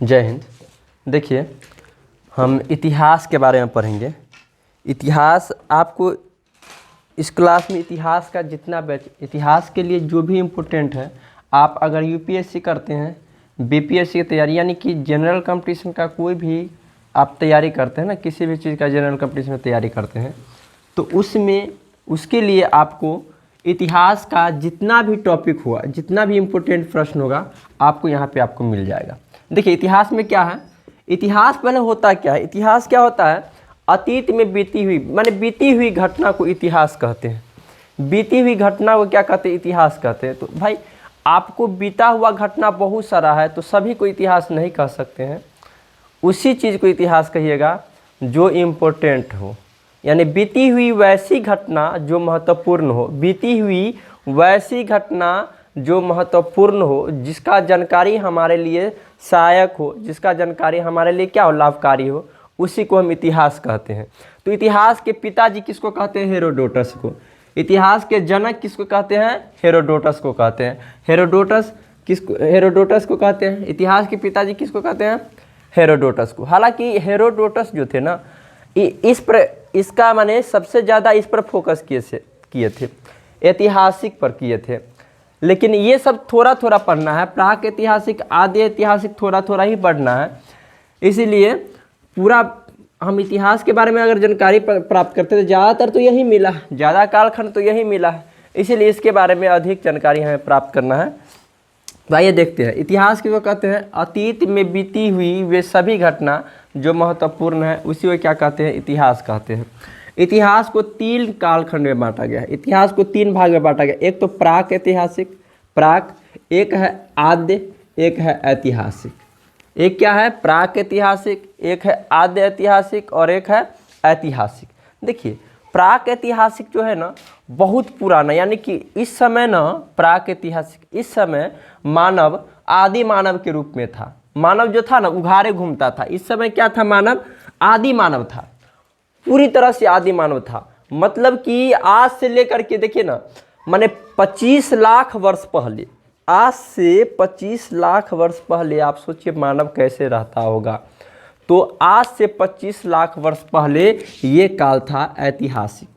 जय हिंद। देखिए, हम इतिहास के बारे में पढ़ेंगे। इतिहास आपको इस क्लास में इतिहास का जितना बैच इतिहास के लिए जो भी इम्पोर्टेंट है, आप अगर यूपीएससी करते हैं, बीपीएससी की तैयारी यानी कि जनरल कंपटीशन का कोई भी आप तैयारी करते हैं ना, किसी भी चीज़ का जनरल कंपटीशन में तैयारी करते हैं, तो उसमें उसके लिए आपको इतिहास का जितना भी टॉपिक हुआ, जितना भी इम्पोर्टेंट प्रश्न होगा, आपको यहाँ पे आपको मिल जाएगा। देखिए, इतिहास में क्या है, इतिहास पहले होता क्या है, इतिहास क्या होता है, अतीत में बीती हुई माने बीती हुई घटना को इतिहास कहते हैं। बीती हुई घटना को क्या कहते हैं, इतिहास कहते हैं। तो भाई आपको बीता हुआ घटना बहुत सारा है, तो सभी को इतिहास नहीं कह सकते हैं। उसी चीज़ को इतिहास कहिएगा जो इम्पोर्टेंट हो, यानी बीती हुई वैसी घटना जो महत्वपूर्ण हो, बीती हुई वैसी घटना जो महत्वपूर्ण हो, जिसका जानकारी हमारे लिए सहायक हो, जिसका जानकारी हमारे लिए क्या हो, लाभकारी हो, उसी को हम इतिहास कहते हैं। तो इतिहास के पिताजी किसको कहते हैं, हेरोडोटस को। इतिहास के जनक किसको कहते हैं, हेरोडोटस को कहते हैं। हेरोडोटस को कहते हैं। इतिहास के पिताजी किसको कहते हैं, हेरोडोटस को। हालांकि हेरोडोटस जो थे ना, इसका माने सबसे ज़्यादा इस पर फोकस किए थे, ऐतिहासिक पर किए थे। लेकिन ये सब थोड़ा थोड़ा पढ़ना है, प्राक ऐतिहासिक, आदि ऐतिहासिक थोड़ा थोड़ा ही पढ़ना है। इसीलिए पूरा हम इतिहास के बारे में अगर जानकारी प्राप्त करते हैं तो ज़्यादातर तो यही मिला है, ज़्यादा कालखंड तो यही मिला है। इसीलिए इसके बारे में अधिक जानकारी हमें प्राप्त करना है। तो आइए देखते हैं, इतिहास किसको कहते हैं, अतीत में बीती हुई वे सभी घटना जो महत्वपूर्ण है, उसी को क्या कहते हैं, इतिहास कहते हैं। इतिहास को 3 कालखंड में बांटा गया है। इतिहास को 3 भाग में बांटा गया। एक तो प्राक ऐतिहासिक, एक है आद्य, एक है ऐतिहासिक। एक क्या है, प्राक ऐतिहासिक, एक है आद्य ऐतिहासिक और एक है ऐतिहासिक। देखिए, प्राक ऐतिहासिक जो है ना, बहुत पुराना, यानी कि इस समय ना प्राक ऐतिहासिक, इस समय मानव आदि मानव के रूप में था। मानव जो था ना, उघारे घूमता था। इस समय क्या था, मानव आदि मानव था, पूरी तरह से आदि मानव था। मतलब कि आज से लेकर के देखिए ना, माने 25 लाख वर्ष पहले, आज से 25 लाख वर्ष पहले आप सोचिए मानव कैसे रहता होगा। तो आज से 25 लाख वर्ष पहले ये काल था ऐतिहासिक।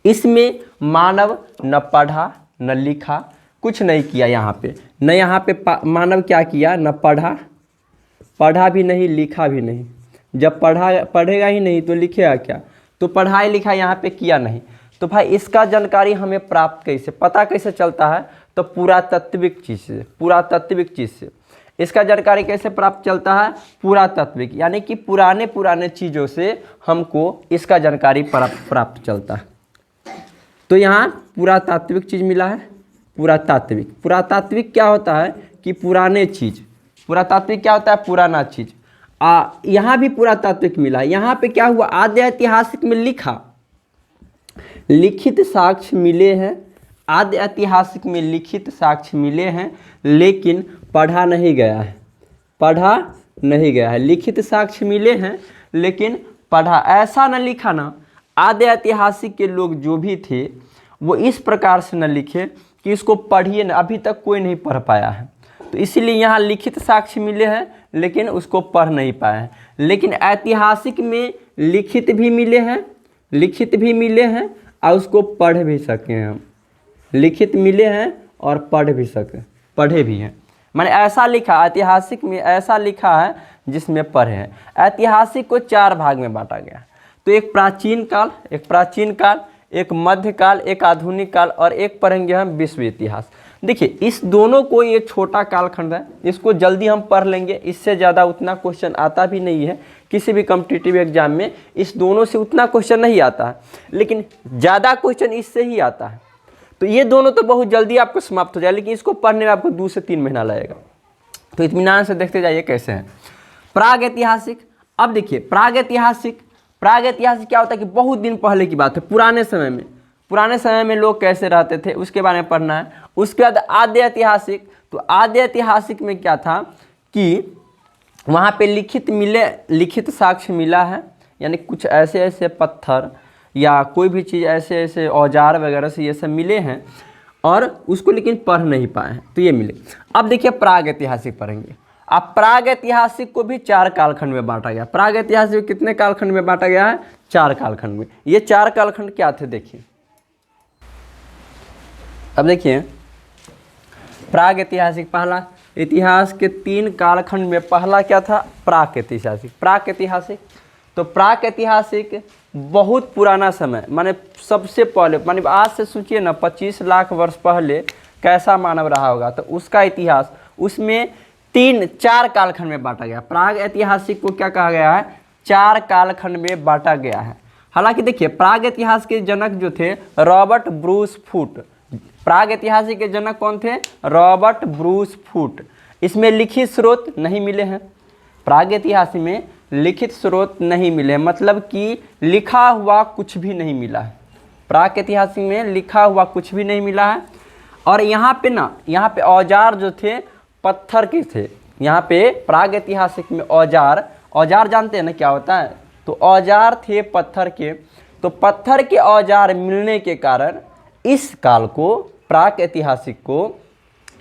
इसमें मानव न पढ़ा न लिखा, कुछ नहीं किया। यहाँ पे मानव क्या किया, न पढ़ा भी नहीं, लिखा भी नहीं। जब पढ़ेगा ही नहीं तो लिखेगा क्या, तो पढ़ाई लिखा यहाँ पे किया नहीं। तो भाई इसका जानकारी हमें प्राप्त पता कैसे चलता है, तो पुरातात्विक चीज़ से इसका जानकारी कैसे प्राप्त चलता है, पुरातात्विक, यानी कि पुराने चीज़ों से हमको इसका जानकारी प्राप्त चलता है। तो यहाँ पुरातात्विक चीज़ मिला है। पुरातात्विक क्या होता है कि पुराने चीज़, पुरातात्विक क्या होता है, पुराना चीज़। यहाँ भी पुरातात्विक मिला। यहाँ पे क्या हुआ, आद्य ऐतिहासिक में लिखित साक्ष्य मिले हैं। आद्य ऐतिहासिक में लिखित साक्ष्य मिले हैं, लेकिन पढ़ा नहीं गया है। लिखित साक्ष्य मिले हैं लेकिन पढ़ा, ऐसा न लिखा ना, आद्य ऐतिहासिक के लोग जो भी थे वो इस प्रकार से न लिखे कि इसको पढ़िए न, अभी तक कोई नहीं पढ़ पाया है। तो इसीलिए यहाँ लिखित साक्ष्य मिले हैं लेकिन उसको पढ़ नहीं पाए हैं। लेकिन ऐतिहासिक में लिखित भी मिले हैं और उसको पढ़ भी सके हम। लिखित मिले हैं और पढ़े भी हैं। माने ऐसा लिखा, ऐतिहासिक में ऐसा लिखा है जिसमें पढ़े हैं। ऐतिहासिक को 4 भाग में बांटा गया। तो एक प्राचीन काल, एक मध्यकाल, एक आधुनिक काल और एक पढ़ेंगे हम विश्व इतिहास। देखिए, इस दोनों को, ये छोटा कालखंड है, इसको जल्दी हम पढ़ लेंगे। इससे ज़्यादा उतना क्वेश्चन आता भी नहीं है किसी भी कॉम्पिटिटिव एग्जाम में। इस दोनों से उतना क्वेश्चन नहीं आता है, लेकिन ज़्यादा क्वेश्चन इससे ही आता है। तो ये दोनों तो बहुत जल्दी आपको समाप्त हो जाए, लेकिन इसको पढ़ने में आपको 2 से 3 महीना लगेगा। तो इत्मीनान से देखते जाइए कैसे हैं। प्राग ऐतिहासिक। अब देखिए, प्राग ऐतिहासिक क्या होता है कि बहुत दिन पहले की बात है, पुराने समय में लोग कैसे रहते थे उसके बारे में पढ़ना है। उसके बाद आद्य ऐतिहासिक। तो आद्य ऐतिहासिक में क्या था कि वहाँ पे लिखित साक्ष्य मिला है, यानी कुछ ऐसे पत्थर या कोई भी चीज़ ऐसे औजार वगैरह से ये सब मिले हैं और उसको लेकिन पढ़ नहीं पाए हैं, तो ये मिले। अब देखिए प्राग ऐतिहासिक पढ़ेंगे। अब प्रागैतिहासिक को भी 4 कालखंड में बांटा गया। प्रागैतिहासिक कितने कालखंड में बांटा गया है? 4 कालखंड में। ये 4 कालखंड क्या थे देखिए। अब देखिए प्रागैतिहासिक, पहला इतिहास के 3 कालखंड में पहला क्या था? प्रागैतिहासिक। प्रागैतिहासिक तो प्रागैतिहासिक बहुत पुराना समय, माने सबसे पहले, माने आज से सोचिए ना 25 लाख वर्ष पहले कैसा मानव रहा होगा, तो उसका इतिहास उसमें 4 कालखंड में बांटा गया। प्रागैतिहासिक को क्या कहा गया है? 4 कालखंड में बांटा गया है। हालांकि देखिए प्रागैतिहासिक के जनक जो थे रॉबर्ट ब्रूस फूट। प्रागैतिहासिक के जनक कौन थे? Robert Bruce Foote. इसमें लिखित स्रोत नहीं मिले हैं। प्रागैतिहासिक में लिखित स्रोत नहीं मिले, मतलब कि लिखा हुआ कुछ भी नहीं मिला है। प्रागैतिहासिक में लिखा हुआ कुछ भी नहीं मिला है। और यहाँ पे औजार जो थे पत्थर के थे। यहाँ पे प्रागैतिहासिक में औजार जानते हैं ना क्या होता है? तो औजार थे पत्थर के। तो पत्थर के औजार मिलने के कारण इस काल को, प्रागैतिहासिक को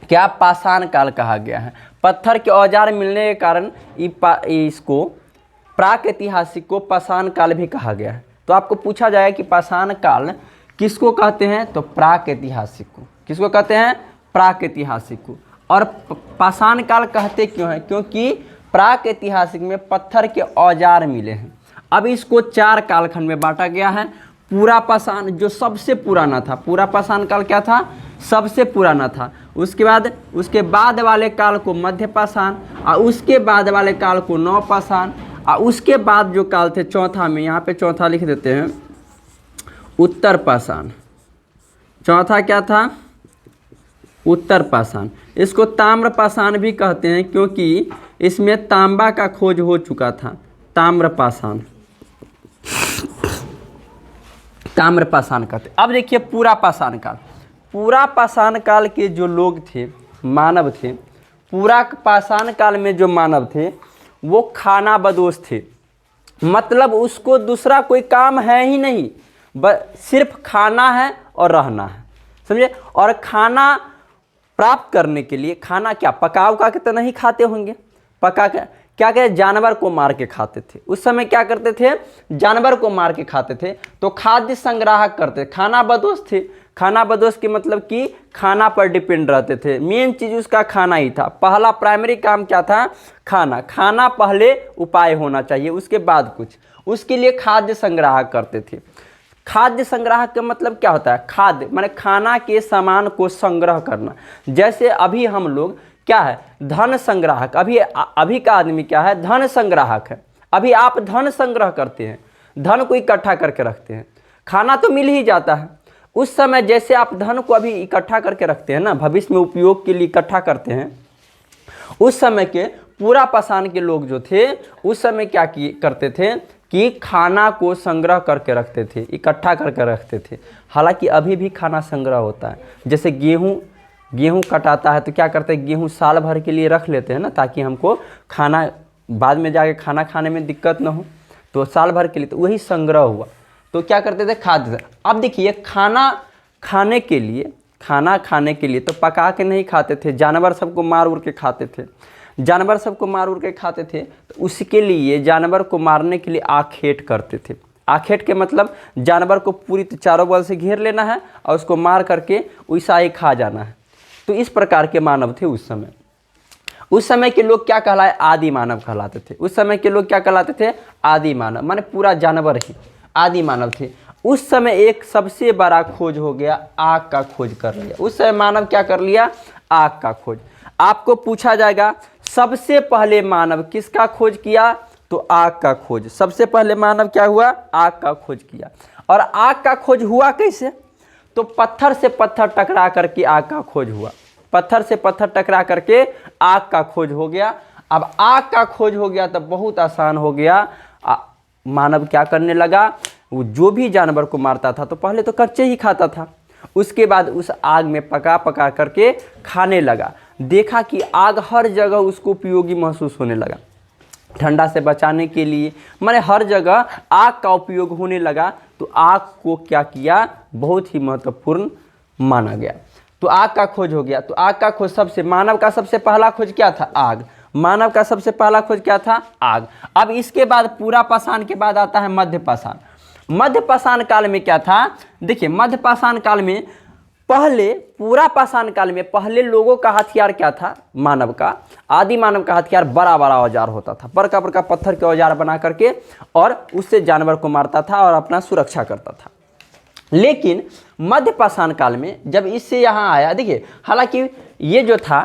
क्या पाषाण काल कहा गया है। पत्थर के औजार मिलने के कारण इसको प्रागैतिहासिक को पाषाण काल भी कहा गया है। तो आपको पूछा जाएगा कि पाषाण काल किसको कहते हैं? तो प्रागैतिहासिक को। किसको कहते हैं? प्रागैतिहासिक को। और पाषाण काल कहते क्यों हैं? क्योंकि प्रागैतिहासिक में पत्थर के औजार मिले हैं। अब इसको 4 कालखंड में बांटा गया है। पूरा पाषाण जो सबसे पुराना था, पूरा पाषाण काल क्या था? सबसे पुराना था। उसके बाद वाले काल को मध्य पाषाण, और उसके बाद वाले काल को नव पाषाण, और उसके बाद जो काल थे चौथा में, यहाँ पे चौथा लिख देते हैं, उत्तर पाषाण। चौथा क्या था? उत्तर पाषाण। इसको ताम्र पाषाण भी कहते हैं क्योंकि इसमें तांबा का खोज हो चुका था। ताम्र पाषाण, ताम्र पाषाण कहते। अब देखिए पूरा पाषाण काल। पूरा पाषाण काल के जो लोग थे, मानव थे, पूरा पाषाण काल में जो मानव थे वो खानाबदोश थे। मतलब उसको दूसरा कोई काम है ही नहीं, सिर्फ खाना है और रहना है, समझे। और खाना प्राप्त करने के लिए, खाना क्या पका उका के तो नहीं खाते होंगे, पका के क्या कहते, जानवर को मार के खाते थे। उस समय क्या करते थे? जानवर को मार के खाते थे। तो खाद्य संग्राहक करते, खानाबदोश थे। खानाबदोश के मतलब कि खाना पर डिपेंड रहते थे। मेन चीज़ उसका खाना ही था। पहला प्राइमरी काम क्या था? खाना। खाना पहले उपाय होना चाहिए, उसके बाद कुछ। उसके लिए खाद्य संग्राहक करते थे। खाद्य संग्राहक का मतलब क्या होता है? खाद्य माने खाना के सामान को संग्रह करना। जैसे अभी हम लोग क्या है? धन संग्राहक। अभी का आदमी क्या है? धन संग्राहक है। अभी आप धन संग्रह करते हैं, धन को इकट्ठा करके रखते हैं। खाना तो मिल ही जाता है। उस समय जैसे आप धन को अभी इकट्ठा करके रखते हैं ना, भविष्य में उपयोग के लिए इकट्ठा करते हैं, उस समय के पूरा पाषाण के लोग जो थे उस समय क्या करते थे कि खाना को संग्रह करके रखते थे, इकट्ठा करके रखते थे। हालांकि अभी भी खाना संग्रह होता है। जैसे गेहूँ कटाता है तो क्या करते हैं? गेहूँ साल भर के लिए रख लेते हैं ना, ताकि हमको खाना बाद में जाके खाना खाने में दिक्कत ना हो। तो साल भर के लिए, तो वही संग्रह हुआ। तो क्या करते थे? खाद्य। अब देखिए खाना खाने के लिए तो पका के नहीं खाते थे, जानवर सबको मार उड़ के खाते थे। जानवर सबको मार उड़ के खाते थे, तो उसके लिए जानवर को मारने के लिए आखेट करते थे। आखेट के मतलब जानवर को पूरी चारों बगल से घेर लेना है और उसको मार करके वैसा ही खा जाना है। तो इस प्रकार के मानव थे उस समय। उस समय के लोग क्या कहलाए? आदि मानव कहलाते थे। उस समय के लोग क्या कहलाते थे? आदि मानव, माने पूरा जानवर ही आदि मानव थे। उस समय एक सबसे बड़ा खोज हो गया, आग का खोज कर लिया। उस समय मानव क्या कर लिया? आग का खोज। आपको पूछा जाएगा सबसे पहले मानव किसका खोज किया? तो आग का खोज। सबसे पहले मानव क्या हुआ? आग का खोज किया। और आग का खोज हुआ कैसे? तो पत्थर से पत्थर टकरा करके आग का खोज हुआ। पत्थर से पत्थर टकरा करके आग का खोज हो गया। अब आग का खोज हो गया तो बहुत आसान हो गया। मानव क्या करने लगा? वो जो भी जानवर को मारता था तो पहले तो कच्चे ही खाता था, उसके बाद उस आग में पका पका करके खाने लगा। देखा कि आग हर जगह उसको उपयोगी महसूस होने लगा, ठंडा से बचाने के लिए, माने हर जगह आग का उपयोग होने लगा। तो आग को क्या किया? बहुत ही महत्वपूर्ण माना गया। तो आग का खोज हो गया। तो आग का खोज मानव का सबसे पहला खोज क्या था? आग। मानव का सबसे पहला खोज क्या था? आग। अब इसके बाद पूरा पाषाण के बाद आता है मध्य पाषाण। मध्य पाषाण काल में क्या था? देखिए मध्य पाषाण काल में पहले, पूरा पाषाण काल में पहले लोगों का हथियार क्या था? मानव का, आदि मानव का हथियार बड़ा बड़ा औजार होता था, बड़का बड़का पत्थर के औजार बना करके और उससे जानवर को मारता था और अपना सुरक्षा करता था। लेकिन मध्य पाषाण काल में जब इससे यहाँ आया, देखिए हालांकि ये जो था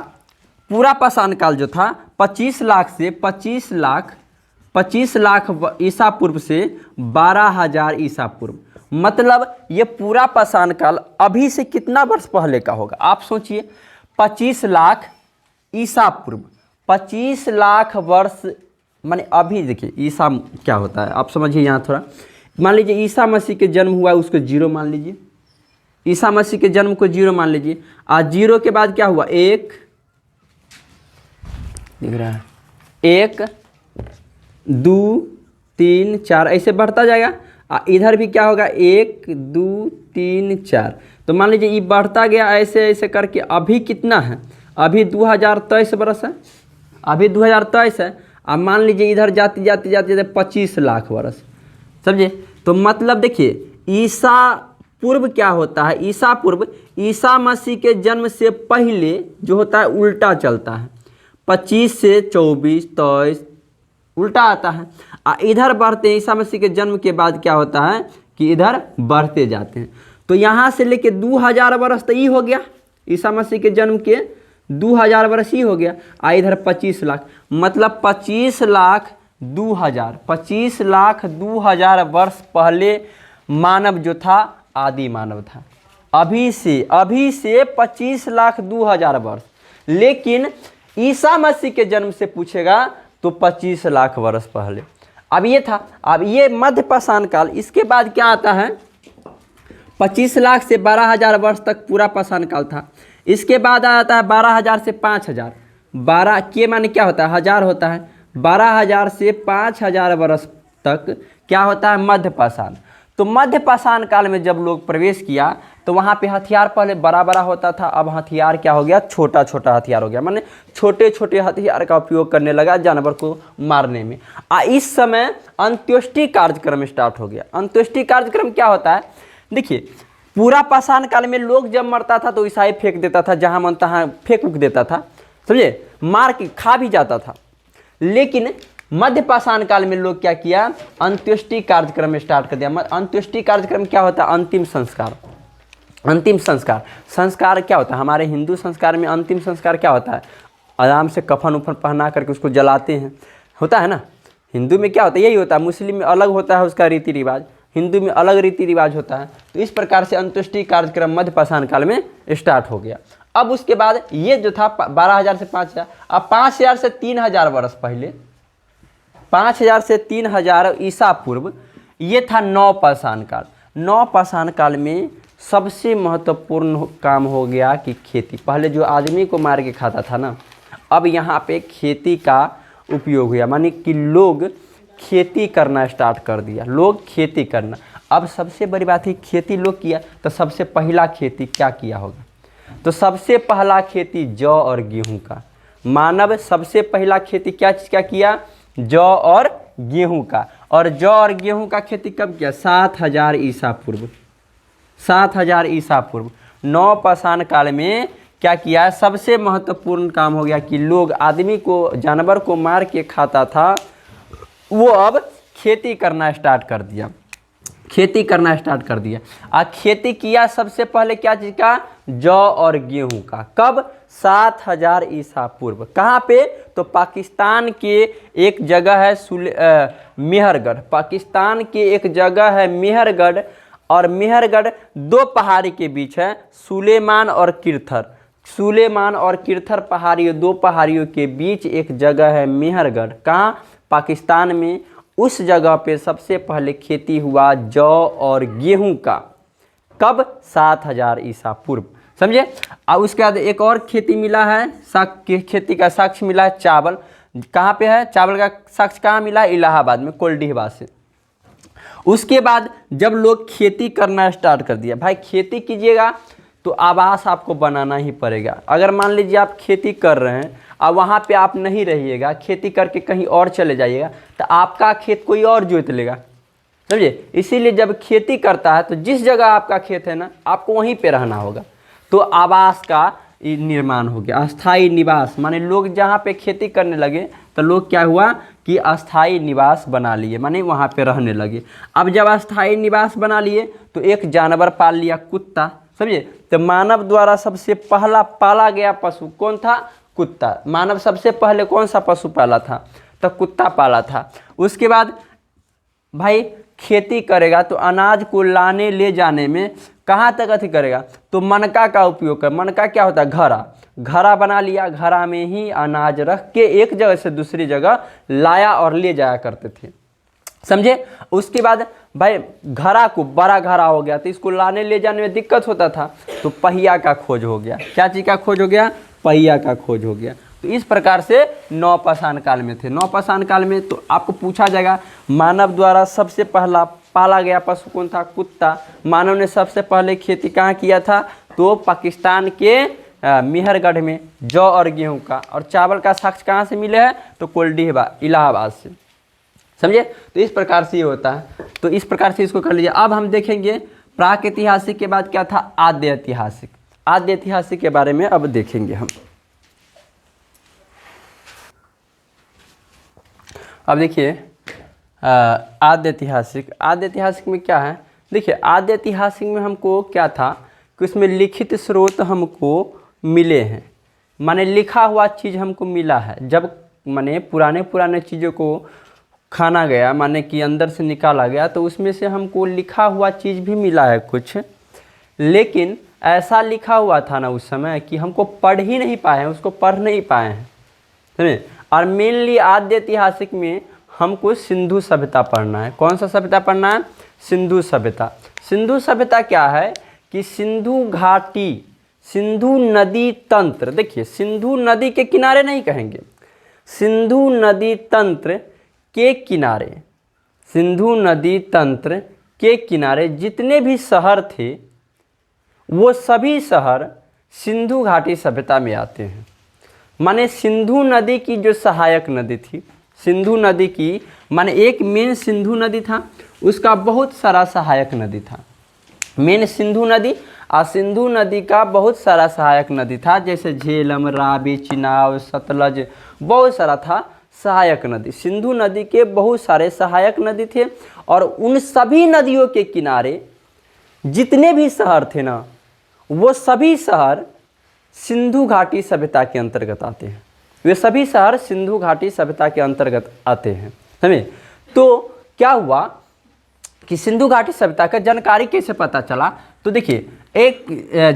पूरा पाषाण काल जो था 25 लाख से 25 लाख ईसा पूर्व से 12,000 ईसा पूर्व, मतलब ये पूरा पाषाण काल अभी से कितना वर्ष पहले का होगा? आप सोचिए 25 लाख ईसा पूर्व, 25 लाख वर्ष माने अभी। देखिए ईसा क्या होता है आप समझिए यहाँ थोड़ा। मान लीजिए ईसा मसीह के जन्म हुआ, उसको 0 मान लीजिए, ईसा मसीह के जन्म को 0 मान लीजिए। आज 0 के बाद क्या हुआ? 1 दिख रहा है, 1 2 3 4 ऐसे बढ़ता जाएगा। इधर भी क्या होगा? 1 2 3 4। तो मान लीजिए ये बढ़ता गया ऐसे ऐसे करके। अभी कितना है? अभी 2023 बरस है, अभी 2023 है। अब मान लीजिए इधर जाते जाते जाते 25 लाख वर्ष, समझे? तो मतलब देखिए ईसा पूर्व क्या होता है? ईसा पूर्व ईसा मसीह के जन्म से पहले जो होता है उल्टा चलता है, 25 से 24 23 उल्टा आता है। इधर बढ़ते हैं, ईसा मसीह के जन्म के बाद क्या होता है कि इधर बढ़ते जाते हैं। तो यहाँ से लेके 2000 वर्ष तो ये हो गया, ईसा मसीह के जन्म के 2000 वर्ष ही हो गया। इधर 25 लाख, मतलब 25 लाख 2000 वर्ष पहले मानव जो था आदि मानव था। अभी से 25 लाख 2000 वर्ष। लेकिन ईसा मसीह के जन्म से पूछेगा तो 25 लाख वर्ष पहले। अब ये था, अब ये मध्य पाषाण काल। इसके बाद क्या आता है? 25 लाख से 12,000 वर्ष तक पूरा पाषाण काल था। इसके बाद आता है 12,000 से 5,000। 12 के माने क्या होता है? 1000 होता है। 12,000 से 5,000 वर्ष तक क्या होता है? मध्य पाषाण। तो मध्य पाषाण काल में जब लोग प्रवेश किया तो वहाँ पे हथियार पहले बड़ा बड़ा होता था, अब हथियार क्या हो गया? छोटा छोटा हथियार हो गया, माने छोटे छोटे हथियार का उपयोग करने लगा जानवर को मारने में। इस समय अंत्येष्टि कार्यक्रम स्टार्ट हो गया। अंत्येष्टि कार्यक्रम क्या होता है? देखिए पूरा पाषाण काल में लोग जब मरता था तो ईसाई फेंक देता था, जहाँ मन तहाँ फेंक उक देता था, समझे? मार के खा भी जाता था। लेकिन मध्य पाषाण काल में लोग क्या किया? अंत्येष्टि कार्यक्रम स्टार्ट कर दिया। अंत्येष्टि कार्यक्रम क्या होता है? अंतिम संस्कार। अंतिम संस्कार, संस्कार क्या होता है? हमारे हिंदू संस्कार में अंतिम संस्कार क्या होता है? आराम से कफन उफन पहना करके उसको जलाते हैं, होता है ना। हिंदू में क्या होता है? यही होता है। मुस्लिम में अलग होता है उसका रीति रिवाज, हिंदू में अलग रीति रिवाज होता है। तो इस प्रकार से अंत्येष्टि कार्यक्रम मध्य पाषाण काल में स्टार्ट हो गया। अब उसके बाद ये जो था 12,000 से 5,000, अब 5,000 से 3,000 वर्ष पहले, 5,000 से 3,000 ईसा पूर्व, ये था नौ पाषाण काल। नौ पाषाण काल में सबसे महत्वपूर्ण काम हो गया कि खेती। पहले जो आदमी को मार के खाता था ना, अब यहाँ पे खेती का उपयोग हुआ, माने कि लोग खेती करना स्टार्ट कर दिया। लोग खेती करना, अब सबसे बड़ी बात है खेती लोग किया तो सबसे पहला खेती क्या किया होगा? तो सबसे पहला खेती जौ और गेहूं का। मानव सबसे पहला खेती क्या चीज़ का किया? जौ और गेहूं का। और जौ और गेहूं का खेती कब किया? 7,000 ईसा पूर्व। 7,000 ईसा पूर्व नौ पाषाण काल में क्या किया? सबसे महत्वपूर्ण काम हो गया कि लोग आदमी को, जानवर को मार के खाता था, वो अब खेती करना स्टार्ट कर दिया। खेती करना स्टार्ट कर दिया। खेती किया सबसे पहले क्या चीज़ का? जौ और गेहूं का। कब? 7,000 ईसा पूर्व। कहाँ पे? तो पाकिस्तान के एक जगह है मेहरगढ़। पाकिस्तान के एक जगह है मेहरगढ़, और मेहरगढ़ दो पहाड़ी के बीच है, सुलेमान और किरथर। सुलेमान और किरथर पहाड़ियों, दो पहाड़ियों के बीच एक जगह है मेहरगढ़। कहाँ? पाकिस्तान में। उस जगह पे सबसे पहले खेती हुआ जौ और गेहूं का। कब? 7,000 ईसा पूर्व, समझे। और उसके बाद एक और खेती मिला है, खेती का साक्ष्य मिला है चावल। कहाँ पे है? चावल का साक्ष्य कहाँ मिला? इलाहाबाद में, कोल्डीहवा से। उसके बाद जब लोग खेती करना स्टार्ट कर दिया, भाई खेती कीजिएगा तो आवास आपको बनाना ही पड़ेगा। अगर मान लीजिए आप खेती कर रहे हैं, और वहाँ पे आप नहीं रहिएगा, खेती करके कहीं और चले जाइएगा, तो आपका खेत कोई और जोत लेगा, समझे। इसीलिए जब खेती करता है तो जिस जगह आपका खेत है ना, आपको वहीं पे रहना होगा। तो आवास का निर्माण हो गया, अस्थाई निवास, माने लोग जहाँ पे खेती करने लगे तो लोग क्या हुआ कि अस्थाई निवास बना लिए, माने वहाँ पे रहने लगे। अब जब अस्थाई निवास बना लिए तो एक जानवर पाल लिया, कुत्ता, समझे। तो मानव द्वारा सबसे पहला पाला गया पशु कौन था? कुत्ता। मानव सबसे पहले कौन सा पशु पाला था? तो कुत्ता पाला था। उसके बाद भाई खेती करेगा तो अनाज को लाने ले जाने में कहाँ तक अथी करेगा? तो मनका का उपयोग कर। मनका क्या होता है? घड़ा। घड़ा बना लिया, घड़ा में ही अनाज रख के एक जगह से दूसरी जगह लाया और ले जाया करते थे, समझे। उसके बाद भाई घड़ा को बड़ा घड़ा हो गया तो इसको लाने ले जाने में दिक्कत होता था, तो पहिया का खोज हो गया। क्या चीज़ का खोज हो गया? पहिया का खोज हो गया। तो इस प्रकार से नवपाषाण काल में थे। नवपाषाण काल में तो आपको पूछा जाएगा मानव द्वारा सबसे पहला पाला गया पशु कौन था? कुत्ता। मानव ने सबसे पहले खेती कहाँ किया था? तो पाकिस्तान के मेहरगढ़ में जौ और गेहूं का और चावल का साक्ष्य कहाँ से मिले हैं? तो कोल्डीहबा, इलाहाबाद से, समझे। तो इस प्रकार से ये होता है। तो इस प्रकार से इसको कर लीजिए। अब हम देखेंगे प्राक ऐतिहासिक के बाद क्या था? आद्य ऐतिहासिक। आद्य ऐतिहासिक के बारे में अब देखेंगे हम। अब देखिए आद्य ऐतिहासिक। आद्य ऐतिहासिक में क्या है? देखिए आद्य ऐतिहासिक में हमको क्या था कि उसमें लिखित स्रोत हमको मिले हैं, माने लिखा हुआ चीज़ हमको मिला है। जब माने पुराने चीज़ों को खाना गया, माने कि अंदर से निकाला गया, तो उसमें से हमको लिखा हुआ चीज़ भी मिला है कुछ, लेकिन ऐसा लिखा हुआ था ना उस समय कि हमको पढ़ ही नहीं पाए हैं, उसको पढ़ नहीं पाए हैं, समझे। और मेनली आद्य ऐतिहासिक में हमको सिंधु सभ्यता पढ़ना है। कौन सा सभ्यता पढ़ना है? सिंधु सभ्यता। सिंधु सभ्यता क्या है कि सिंधु घाटी, सिंधु नदी तंत्र, देखिए सिंधु नदी के किनारे नहीं कहेंगे, सिंधु नदी तंत्र के किनारे, सिंधु नदी तंत्र के किनारे जितने भी शहर थे वो सभी शहर सिंधु घाटी सभ्यता में आते हैं। माने सिंधु नदी की जो सहायक नदी थी, सिंधु नदी की माने एक मेन सिंधु नदी था, उसका बहुत सारा सहायक नदी था। मेन सिंधु नदी और सिंधु नदी का बहुत सारा सहायक नदी था, जैसे झेलम, रावी, चिनाब, सतलज, बहुत सारा था सहायक नदी। सिंधु नदी के बहुत सारे सहायक नदी थे और उन सभी नदियों के किनारे जितने भी शहर थे ना, वो सभी शहर सिंधु घाटी सभ्यता के अंतर्गत आते हैं। वे सभी शहर सिंधु घाटी सभ्यता के अंतर्गत आते हैं, समझे। तो क्या हुआ कि सिंधु घाटी सभ्यता का जानकारी कैसे पता चला? तो देखिए एक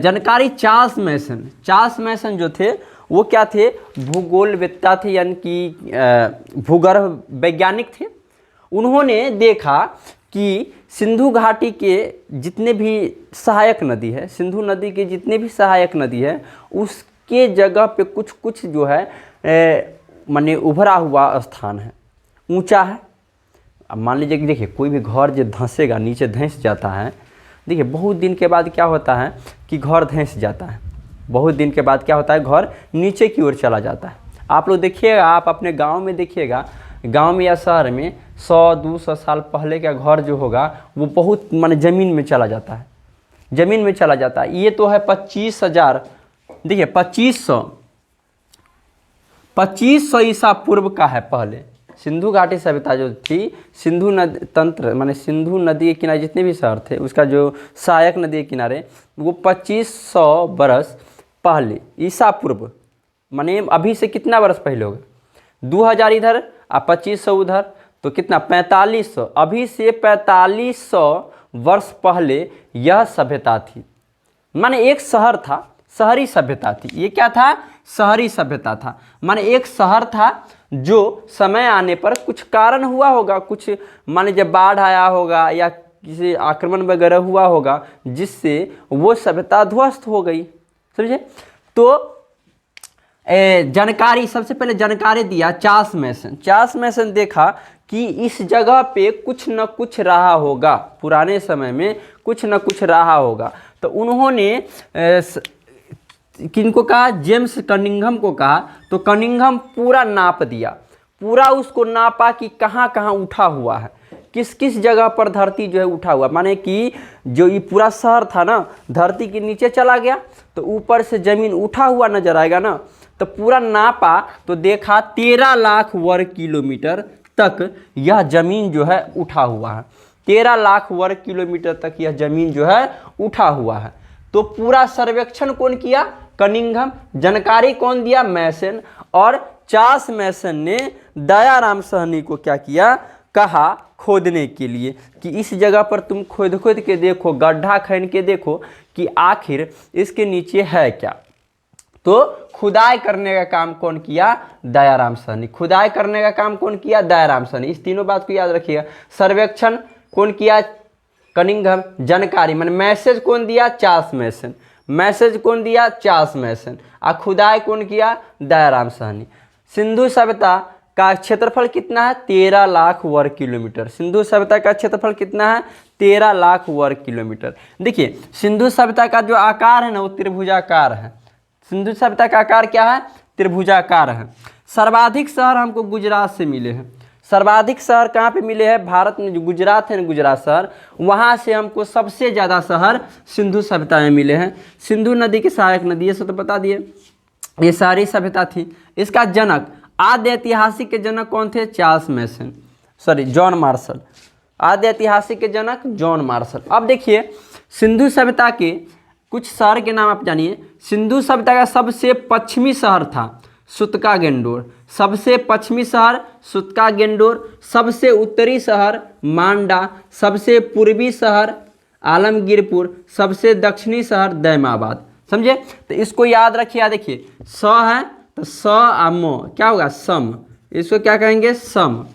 जानकारी चार्ल्स मैसन जो थे वो क्या थे? भूगोलवेत्ता थे, यानी कि भूगर्भ वैज्ञानिक थे। उन्होंने देखा कि सिंधु घाटी के जितने भी सहायक नदी है, सिंधु नदी के जितने भी सहायक नदी है, उसके जगह पे कुछ कुछ जो है माने उभरा हुआ स्थान है, ऊंचा है। अब मान लीजिए कि देखिए कोई भी घर जो धंसेगा, नीचे धंस जाता है, देखिए बहुत दिन के बाद क्या होता है कि घर धंस जाता है, बहुत दिन के बाद क्या होता है, घर नीचे की ओर चला जाता है। आप लोग देखिएगा, आप अपने गांव में देखिएगा, गांव में या शहर में 100-200 साल पहले का घर जो होगा वो बहुत माने ज़मीन में चला जाता है, ज़मीन में चला जाता है। ये तो है 25,000, देखिए 2500 ईसा पूर्व का है। पहले सिंधु घाटी सभ्यता जो थी, सिंधु नदी तंत्र माने सिंधु नदी के किनारे जितने भी शहर थे, उसका जो सहायक नदी के किनारे, वो 2500 बरस पहले ईसा पूर्व, माने अभी से कितना बरस पहले होगा? 2000 इधर और 2500 उधर, तो कितना? 4500। अभी से 4500 वर्ष पहले यह सभ्यता थी। माने एक शहर था, शहरी सभ्यता थी। ये क्या था? शहरी सभ्यता था। माने एक शहर था जो समय आने पर कुछ कारण हुआ होगा, कुछ माने जब बाढ़ आया होगा या किसी आक्रमण वगैरह हुआ होगा, जिससे वो सभ्यता ध्वस्त हो गई, समझे। तो जानकारी, सबसे पहले जानकारी दिया चार्ल्स मैसन। चार्ल्स मैसन देखा कि इस जगह पे कुछ न कुछ रहा होगा, पुराने समय में कुछ न कुछ रहा होगा। तो उन्होंने किनको कहा, जेम्स कनिंघम को कहा। तो कनिंघम पूरा नाप दिया, पूरा उसको नापा कि कहाँ कहाँ उठा हुआ है, किस किस जगह पर धरती जो है उठा हुआ, माने कि जो ये पूरा शहर था ना धरती के नीचे चला गया तो ऊपर से ज़मीन उठा हुआ नजर आएगा ना। तो पूरा नापा तो देखा 13 लाख वर्ग किलोमीटर तक यह ज़मीन जो है उठा हुआ है, 13 लाख वर्ग किलोमीटर तक यह ज़मीन जो है उठा हुआ है। तो पूरा सर्वेक्षण कौन किया, कनिंघम। जानकारी कौन दिया, मैसन। और चार्ल्स मैसन ने दयाराम साहनी को क्या किया, कहा खोदने के लिए कि इस जगह पर तुम खोद खोद के देखो, गड्ढा खन के देखो कि आखिर इसके नीचे है क्या। तो खुदाई करने का काम कौन किया, दयाराम साहनी। खुदाई करने का काम कौन किया, दयाराम साहनी। इस तीनों बात को याद रखिएगा। सर्वेक्षण कौन किया, कनिंघम। जानकारी माने मैसेज कौन दिया, चार्ल्स मैसन। मैसेज कौन दिया, चार्ल्स मैसन। और खुदाई कौन किया, दयाराम साहनी। सिंधु सभ्यता का क्षेत्रफल कितना है, 13 लाख वर्ग किलोमीटर। सिंधु सभ्यता का क्षेत्रफल कितना है, 13 लाख वर्ग किलोमीटर। देखिए सिंधु सभ्यता का जो आकार है ना वो त्रिभुजाकार है। सिंधु सभ्यता का आकार क्या है, त्रिभुजाकार है। सर्वाधिक शहर हमको गुजरात से मिले हैं। सर्वाधिक शहर कहाँ पे मिले हैं, भारत में जो गुजरात है ना, गुजरात शहर, वहाँ से हमको सबसे ज़्यादा शहर सिंधु सभ्यता में मिले हैं। सिंधु नदी की सहायक नदी है, सो तो बता दिए। ये सारी सभ्यता थी। इसका जनक, आद्य ऐतिहासिक के जनक कौन थे, चार्ल्स मैसन, सॉरी जॉन मार्शल। आद्य ऐतिहासिक के जनक जॉन मार्शल। अब देखिए सिंधु सभ्यता के कुछ शहर के नाम आप जानिए। सिंधु सभ्यता का सबसे पश्चिमी शहर था सुतका गेंडोर। सबसे पश्चिमी शहर सुतका गेंडोर, सबसे उत्तरी शहर मांडा, सबसे पूर्वी शहर आलमगीरपुर, सबसे दक्षिणी शहर दैमाबाद। समझे, तो इसको याद रखिए। देखिए स है तो स आ म क्या होगा, सम। इसको क्या कहेंगे, सम।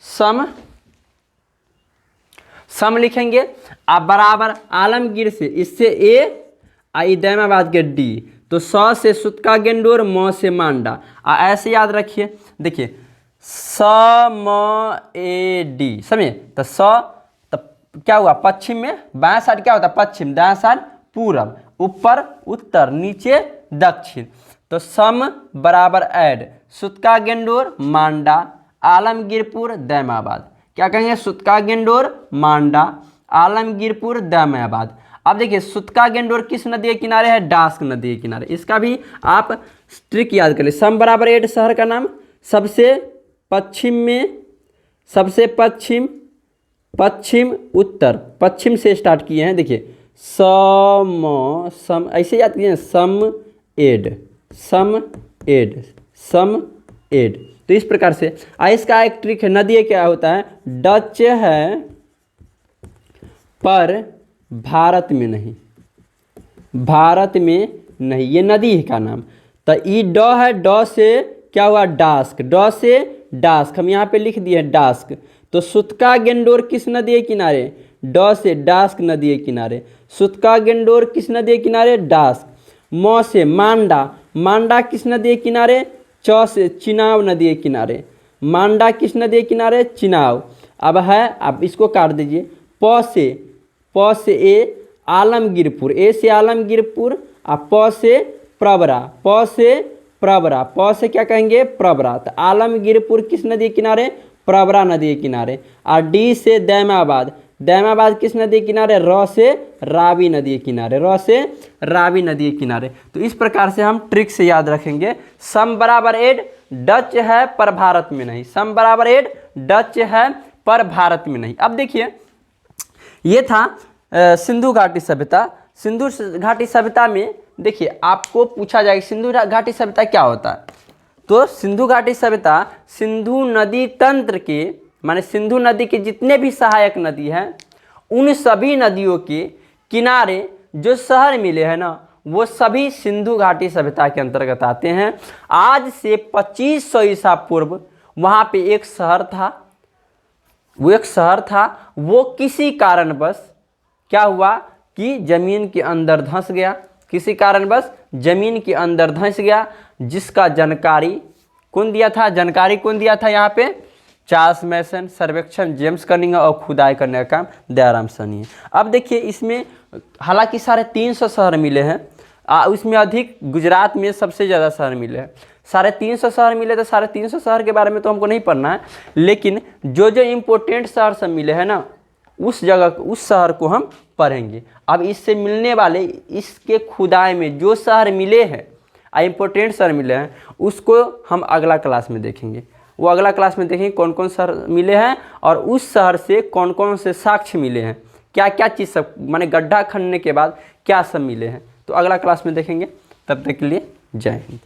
सम, सम लिखेंगे। आप बराबर आलमगीर से, इससे ए आई दैमाबाद के डी, तो स से सुतका गेंडोर, म से मांडा। ऐसे याद रखिए। देखिए स म ए डी, समझे। तो स तो क्या हुआ, पश्चिम में, बाएं साइड क्या होता है, पश्चिम, दाएं साइड पूरब, ऊपर उत्तर, नीचे दक्षिण। तो सम बराबर ऐड सुतका गेंडोर मांडा आलमगीरपुर दैमाबाद। क्या कहेंगे, सुतका गेंडोर मांडा आलमगीरपुर दैमाबाद। अब देखिए सुतका गेंडोर किस नदी के किनारे है, डास्क नदी के किनारे। इसका भी आप ट्रिक याद कर ले। सम बराबर एड शहर का नाम, सबसे पश्चिम में, सबसे पश्चिम, पश्चिम उत्तर, पश्चिम से स्टार्ट किए हैं। देखिए सम, सम ऐसे याद कीजिए, सम एड, सम एड, सम एड। तो इस प्रकार से इसका एक ट्रिक है। नदी क्या होता है, डच है पर भारत में नहीं, भारत में नहीं, ये नदी है का नाम। तो ई ड है, ड से क्या हुआ, डास्क, ड से डास्क, हम यहाँ पे लिख दिए डास्क। तो सुतका गेंडोर किस नदी के किनारे, ड से डास्क नदी के किनारे। सुतका गेंडोर किस नदी के किनारे, डास्क। म से मांडा, मांडा किस नदी के किनारे, च से चिनाव नदी के किनारे। मांडा किस नदी के किनारे, चिनाव। अब है, अब इसको काट दीजिए। प से ए आलमगीरपुर, ए से आलमगीरपुर, और प से प्रवरा, प से प्रवरा, प से क्या कहेंगे, प्रवरा। तो आलमगीरपुर किस नदी के किनारे, प्रवरा नदी के किनारे। और डी से दैमाबाद, दैमाबाद किस नदी के किनारे, र से रावी नदी के किनारे, र से रावी नदी के किनारे। तो इस प्रकार से हम ट्रिक से याद रखेंगे। सम बराबर एड, डच है पर भारत में नहीं। सम बराबर एड, डच है पर भारत में नहीं। अब देखिए ये था सिंधु घाटी सभ्यता। सिंधु घाटी सभ्यता में देखिए आपको पूछा जाएगा सिंधु घाटी सभ्यता क्या होता है। तो सिंधु घाटी सभ्यता सिंधु नदी तंत्र के, माने सिंधु नदी के जितने भी सहायक नदी हैं उन सभी नदियों के किनारे जो शहर मिले हैं ना, वो सभी सिंधु घाटी सभ्यता के अंतर्गत आते हैं। आज से 2500 ईसा पूर्व वहाँ पे एक शहर था, वो एक शहर था, वो किसी कारणवश क्या हुआ कि जमीन के अंदर धंस गया, किसी कारणवश जमीन के अंदर धंस गया, जिसका जानकारी कौन दिया था, जानकारी कौन दिया था यहाँ पे, चार्ल्स मैसन। सर्वेक्षण जेम्स कनिंघम और खुदाई करने का काम दयाराम साहनी है। अब देखिए इसमें हालांकि 350 शहर मिले हैं, उसमें अधिक गुजरात में सबसे ज़्यादा शहर मिले हैं। 350 शहर मिले, तो 350 शहर के बारे में तो हमको नहीं पढ़ना है, लेकिन जो जो इम्पोर्टेंट शहर सब मिले हैं ना, उस जगह उस शहर को हम पढ़ेंगे। अब इससे मिलने वाले इसके खुदाई में जो शहर मिले हैं, इम्पोर्टेंट शहर मिले हैं, उसको हम अगला क्लास में देखेंगे। वो अगला क्लास में देखेंगे कौन कौन शहर मिले हैं और उस शहर से कौन कौन से साक्ष्य मिले हैं, क्या क्या चीज़ सब, माने गड्ढा खनने के बाद क्या सब मिले हैं, तो अगला क्लास में देखेंगे। तब तक के लिए जय हिंद।